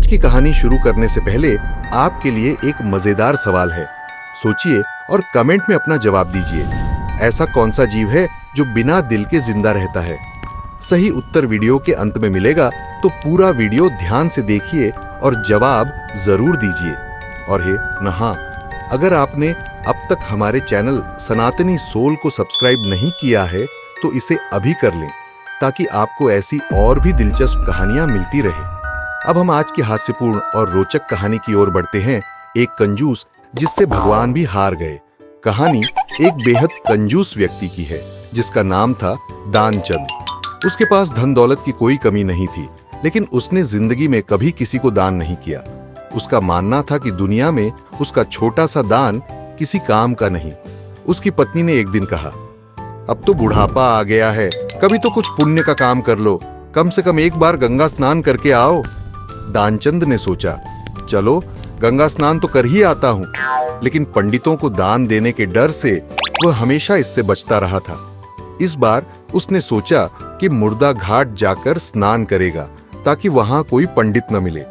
आज की कहानी शुरू करने से पहले आपके लिए एक मजेदार सवाल है। सोचिए और कमेंट में अपना जवाब दीजिए। ऐसा कौन सा जीव है जो बिना दिल के जिंदा रहता है? सही उत्तर वीडियो के अंत में मिलेगा, तो पूरा वीडियो ध्यान से देखिए और जवाब जरूर दीजिए। और हाँ, अगर आपने अब तक हमारे चैनल सनातनी सोल को सब्सक्राइब नहीं किया है तो इसे अभी कर लें, ताकि आपको ऐसी और भी दिलचस्प कहानियां मिलती रहे। अब हम आज की हास्यपूर्ण और रोचक कहानी की ओर बढ़ते हैं। एक कंजूस जिससे भगवान भी हार गए। कहानी एक बेहद कंजूस व्यक्ति की है जिसका नाम था दानचंद। उसके पास धन दौलत की कोई कमी नहीं थी, लेकिन उसने जिंदगी में कभी किसी को दान नहीं किया। उसका मानना था कि दुनिया में उसका छोटा सा दान किसी काम का नहीं। उसकी पत्नी ने एक दिन कहा, अब तो बुढ़ापा आ गया है, कभी तो कुछ पुण्य का काम कर लो, कम से कम एक बार गंगा स्नान करके आओ। दानचंद ने सोचा, चलो गंगा स्नान तो कर ही आता हूं, लेकिन पंडितों को दान देने के डर से वह हमेशा इससे बचता रहा था। इस बार उसने सोचा कि मुर्दा घाट जाकर स्नान करेगा, ताकि वहां कोई पंडित न मिले।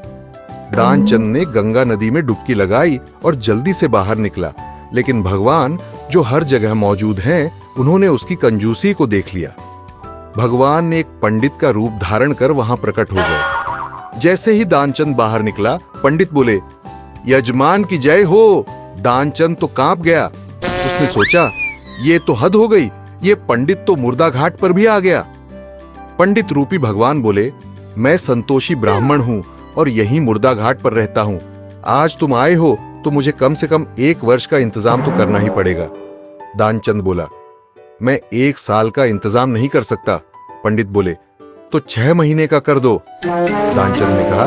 दानचंद ने गंगा नदी में डुबकी लगाई और जल्दी से बाहर निकला, लेकिन भगवान जो हर जगह मौजूद हैं, उन्होंने उसकी कंजूसी को देख लिया। भगवान ने एक पंडित का रूप धारण कर वहां प्रकट हो गए। जैसे ही दानचंद बाहर निकला, पंडित बोले, यजमान की जय हो। दानचंद तो कांप गया। उसने सोचा, ये तो हद हो गई, ये पंडित तो मुर्दा घाट पर भी आ गया। पंडित रूपी भगवान बोले, मैं संतोषी ब्राह्मण हूं और यहीं मुर्दा घाट पर रहता हूं। आज तुम आए हो तो मुझे कम से कम 1 वर्ष का इंतजाम तो करना ही पड़ेगा। दानचंद बोला, मैं 1 साल का इंतजाम नहीं कर सकता। पंडित बोले, तो 6 महीने का कर दो। दानचंद ने कहा,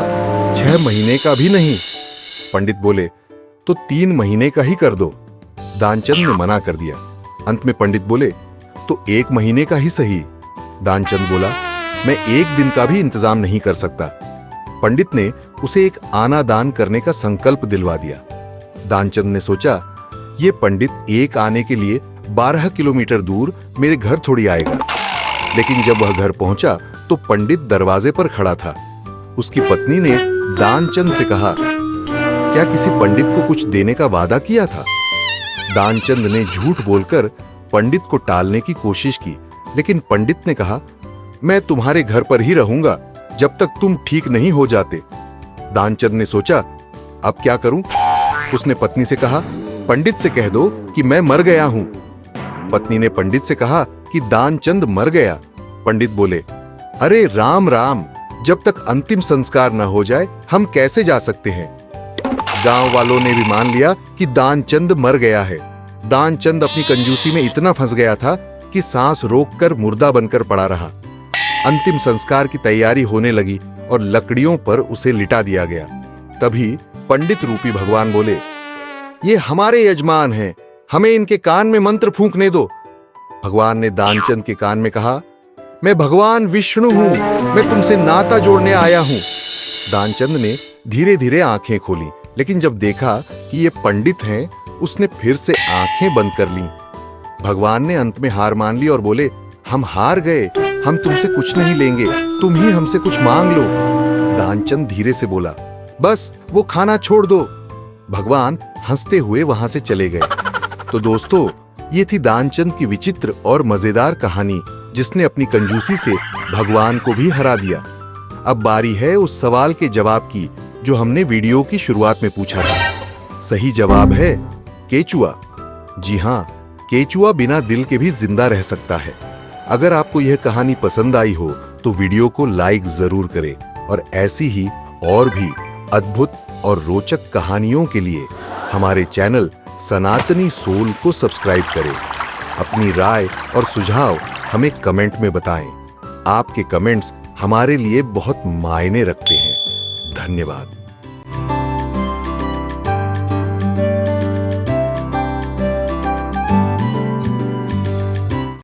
6 महीने का भी नहीं। पंडित बोले, तो 3 महीने का ही कर दो। दानचंद ने मना कर दिया। अंत में पंडित बोले, तो 1 महीने का ही सही। दानचंद बोला, मैं 1 दिन का भी इंतजाम नहीं कर सकता। पंडित ने उसे एक आना दान करने का संकल्प दिलवा दिया। दानचंद ने सोचा, ये पंडित एक आने के लिए 12 किलोमीटर दूर मेरे घर थोड़ी आएगा। लेकिन जब वह घर पहुंचा तो पंडित दरवाजे पर खड़ा था। उसकी पत्नी ने दानचंद से कहा, क्या किसी पंडित को कुछ देने का वादा किया था? दानचंद ने झूठ बोलकर पंडित को टालने की कोशिश की, लेकिन पंडित ने कहा, मैं तुम्हारे घर पर ही रहूंगा जब तक तुम ठीक नहीं हो जाते। दानचंद ने सोचा, अब क्या करूं? उसने पत्नी से कहा, पंडित से कह दो कि मैं मर गया हूं। पत्नी ने पंडित से कहा कि दानचंद मर गया। पंडित बोले, अरे राम राम, जब तक अंतिम संस्कार न हो जाए हम कैसे जा सकते हैं? गांव वालों ने भी मान लिया कि दानचंद मर गया है। दानचंद अपनी कंजूसी में इतना फंस गया था कि सांस रोककर मुर्दा बनकर पड़ा रहा। अंतिम संस्कार की तैयारी होने लगी और लकड़ियों पर उसे लिटा दिया गया। तभी पंडित रूपी भगवान बोले, ये हमारे यजमान हैं, हमें इनके कान में मंत्र फूंकने दो। भगवान ने दानचंद के कान में कहा, मैं भगवान विष्णु हूं, मैं तुमसे नाता जोड़ने आया हूं। दानचंद ने धीरे धीरे आंखें खोली, लेकिन जब देखा कि ये पंडित हैं, उसने फिर से आंखें बंद कर लीं। भगवान ने अंत में हार मान ली और बोले, हम हार गए, हम तुमसे कुछ नहीं लेंगे, तुम ही हमसे कुछ मांग लो। दानचंद धीरे से बोला, बस वो खाना छोड़ दो। भगवान हंसते हुए वहां से चले गए। तो दोस्तों, ये थी दानचंद की विचित्र और मजेदार कहानी, जिसने अपनी कंजूसी से भगवान को भी हरा दिया। अब बारी है उस सवाल के जवाब की जो हमने वीडियो की शुरुआत में पूछा था। सही जवाब है केचुआ। जी हाँ, केचुआ बिना दिल के भी जिंदा रह सकता है। अगर आपको यह कहानी पसंद आई हो तो वीडियो को लाइक जरूर करें और ऐसी ही और भी अद्भुत और रोचक कहानियों के लिए हमारे चैनल सनातनी सोल को सब्सक्राइब करें। अपनी राय और सुझाव हमें कमेंट में बताएं। आपके कमेंट्स हमारे लिए बहुत मायने रखते हैं। धन्यवाद।